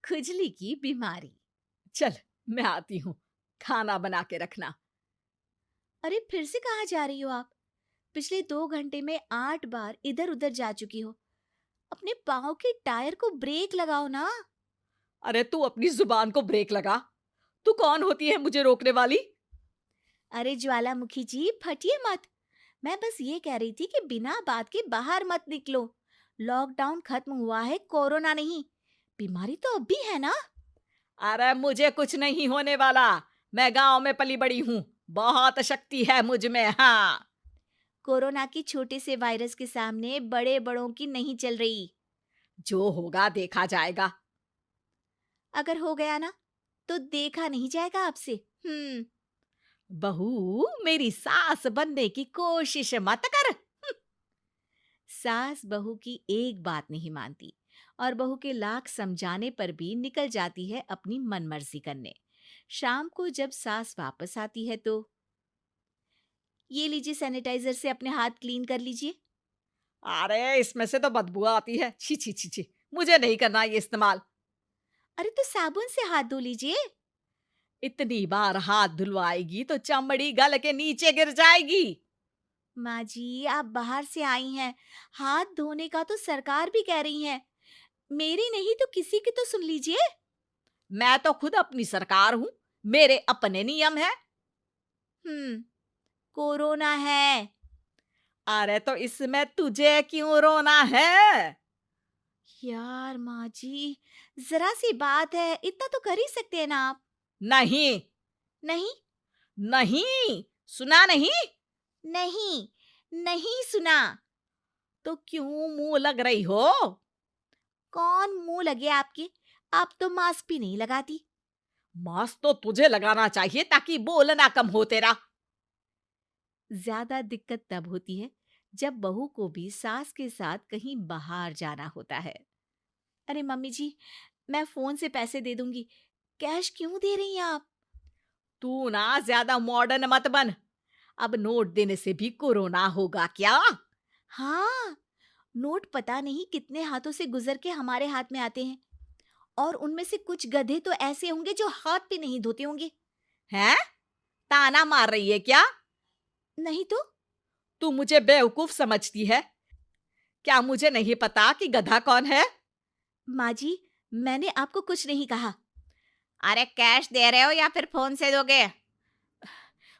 खुजली की बीमारी। चल, मैं आती हूँ। खाना बना के रखना। अरे फिर से कहाँ जा रही हो आप? पिछले 2 घंटे में 8 बार इधर उधर जा चुकी हो। अपने पाँव के टायर को ब्रेक लगाओ ना। अरे तू अपनी जुबान को ब्रेक लगा। तू कौन होती है मुझे रोकने वाली? अरे ज्वालामुखी जी, फटिए मत। मैं बस ये कह रही थी कि बिना बात के बाहर मत निकलो। लॉकडाउन खत्म हुआ है, कोरोना नहीं। बीमारी तो अब भी है ना। अरे मुझे कुछ नहीं होने वाला। मैं गांव में पली बड़ी हूँ। बहुत शक्ति है मुझ में। हाँ। कोरोना की छोटे से वायरस के सामने बड़े बड़ों की नहीं चल रही। जो होगा देखा जाएगा। अगर हो गया ना, तो देखा नहीं जाएगा आपसे। हम्म। बहू, मेरी सास बनने की कोशिश मत कर। सास बहू की एक बात नहीं मानती और बहू के लाख समझाने पर भी निकल जाती है अपनी मनमर्जी करने। शाम को जब सास वापस आती है तो, ये लीजिए सैनिटाइजर से अपने हाथ क्लीन कर लीजिए। अरे इसमें से तो बदबू आती है। छी छी छी छी। मुझे नहीं करना ये इस्तेमाल। अरे तो साबुन से हाथ धो लीजिए। इतनी बार हाथ धुलवाएगी तो चमड़ी गल के नीचे गिर जाएगी। माँ जी, आप बाहर से आई हैं, हाथ धोने का तो सरकार भी कह रही है। मेरी नहीं तो किसी की तो सुन लीजिए। मैं तो खुद अपनी सरकार हूँ। मेरे अपने नियम है। कोरोना है। अरे तो इसमें तुझे क्यों रोना है? यार माँ जी, जरा सी बात है, इतना तो कर ही सकते हैं ना आप। नहीं। नहीं। नहीं। सुना नहीं? नहीं। नहीं सुना। तो क्यों मुंह लग रही हो? कौन मुंह लगे आपके? आप तो मास्क भी नहीं लगाती। मास्क तो तुझे लगाना चाहिए ताकि बोलना कम हो तेरा। ज्यादा दिक्कत तब होती है जब बहू को भी सास के साथ कहीं बाहर जाना होता है। अरे मम्मी जी, मैं फोन से पैसे दे दूंगी। कैश क्यों दे रही हैं आप? तू ना ज्यादा मॉडर्न मत बन। अब नोट देने से भी कोरोना होगा क्या? हाँ, नोट पता नहीं कितने हाथों से गुजर के हमारे हाथ में आते हैं, और उनमें से कुछ गधे तो ऐसे होंगे जो हाथ भी नहीं धोते होंगे। हैं? ताना मार रही है क्या? नहीं तो। तू मुझे बेवकूफ समझती है? क्या मुझे नहीं पता कि गधा कौन है? माँ जी, मैंने आपको कुछ नहीं कहा। अरे कैश दे रहे हो या फिर फोन से दोगे?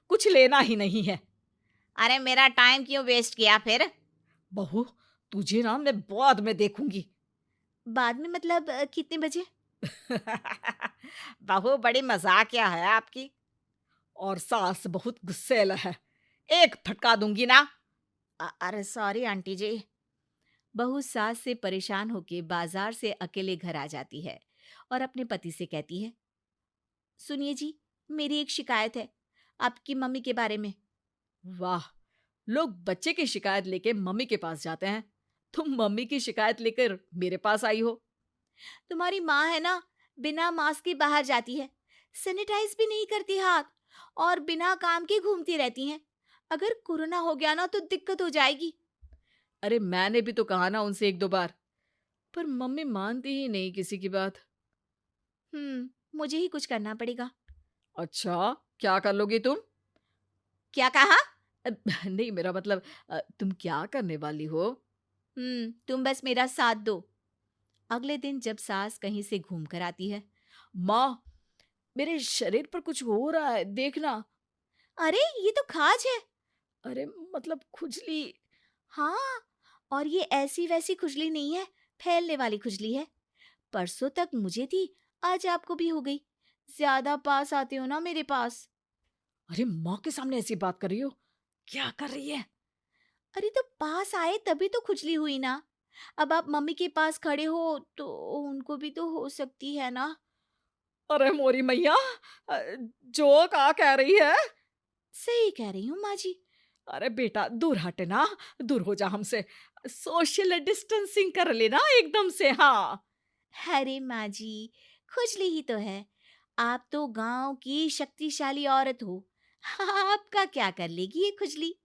कुछ लेना ही नहीं है। अरे मेरा टाइम क्यों वेस्ट किया फिर? बहू, तुझे ना मैं बाद में देखूंगी। बाद में मतलब कितने बजे? बहू बड़ी मजाकिया है आपकी। और सास बहुत गुस्सेल है। एक फटका दूंगी ना। अरे सॉरी आंटी जी। बहू सास से परेशान होके बाजार से अकेले घर आ जाती है और अपने पति से कहती है, सुनिए जी, मेरी एक शिकायत है आपकी मम्मी के बारे में। वाह, लोग बच्चे की शिकायत लेके मम्मी के पास जाते हैं। तुम मम्मी की शिकायत लेकर मेरे पास आई हो। तुम्हारी माँ है ना, बिना मास्क के बाहर जाती है, सैनिटाइज भी नहीं करती हाथ, और बिना काम के घूमती रहती हैं। अगर कोरोना हो गया ना तो दिक्कत हो जाएगी। अरे मैंने भी तो कहा ना उनसे एक दो बार, पर मम्मी मानती ही नहीं किसी की बात। मुझे ही कुछ करना पड़ेगा। अच्छा, क्या कर लोगी तुम? क्या कहा? नहीं, मेरा मतलब तुम क्या करने वाली हो? तुम बस मेरा साथ दो। अगले दिन जब सास कहीं से घूम कर आती है, माँ, मेरे शरीर पर कुछ हो रहा है, देखना। अरे ये तो खाज है। अरे मतलब खुजली। हाँ, और ये ऐसी वैसी खुजली नहीं है, फैलने वाली खुजली है। परसों तक मुझे थी, आज आपको भी हो गई। ज्यादा पास आते हो ना मेरे पास। अरे माँ के सामने ऐसी बात कर रही हो? क्या कर रही है? अरे तो पास आए तभी तो खुजली हुई ना। अब आप मम्मी के पास खड़े हो तो उनको भी तो हो सकती है ना। अरे मोरी मैया, अ, जो का कह रही है? सही कह रही हूँ माँ जी। अरे बेटा दूर हट ना। दूर हो जा हमसे। सोशल डिस्टेंसिंग कर लेना एकदम से। हाँ। अरे माँ जी, खुजली ही तो है। आप तो गांव की शक्तिशाली औरत हो। आपका क्या कर लेगी ये खुजली?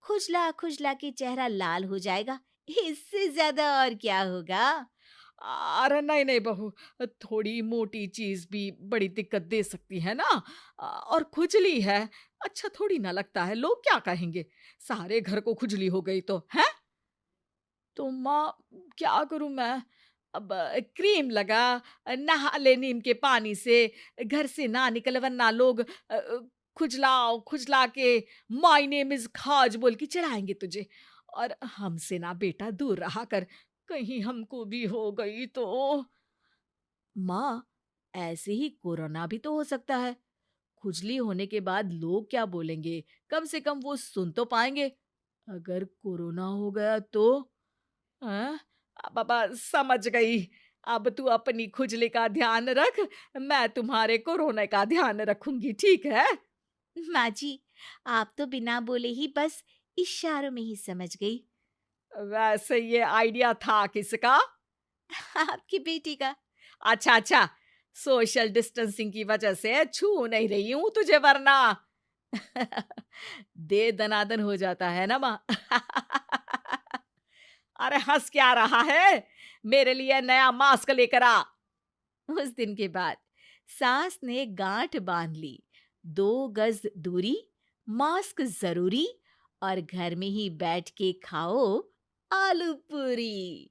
खुजला खुजला के चेहरा लाल हो जाएगा, इससे ज्यादा और क्या होगा? अरे नहीं नहीं बहू, थोड़ी मोटी चीज भी बड़ी दिक्कत दे सकती है ना। और खुजली है, अच्छा थोड़ी ना लगता है, लोग क्या कहेंगे, सारे घर को खुजली हो गई तो है। तो माँ, क्या करूं मैं? अब क्रीम लगा, नहा ले नीम के पानी से, घर से ना निकल वरना लोग खुजलाओ खुजला के माय नेम इज खाज बोल के चढ़ाएंगे तुझे। और हमसे ना बेटा दूर रहा कर, कहीं हमको भी हो गई तो। माँ, ऐसे ही कोरोना भी तो हो सकता है। खुजली होने के बाद लोग क्या बोलेंगे, कम से कम वो सुन तो पाएंगे। अगर कोरोना हो गया तो? हाँ, बाबा समझ गई। अब तू अपनी खुजली का ध्यान रख, मैं तुम्हारे कोरोना का ध्यान रखूंगी, ठीक है। माँ जी, आप तो बिना बोले ही बस इशारों में ही समझ गई। वैसे ये आइडिया था किसका? आपकी बेटी का। अच्छा अच्छा, सोशल डिस्टेंसिंग की वजह से छू नहीं रही हूं तुझे वरना। दे दनादन हो जाता है ना माँ। अरे हंस क्या रहा है, मेरे लिए नया मास्क लेकर आ। उस दिन के बाद सास ने गांठ बांध ली। 2 गज दूरी, मास्क जरूरी, और घर में ही बैठ के खाओ आलू पूरी।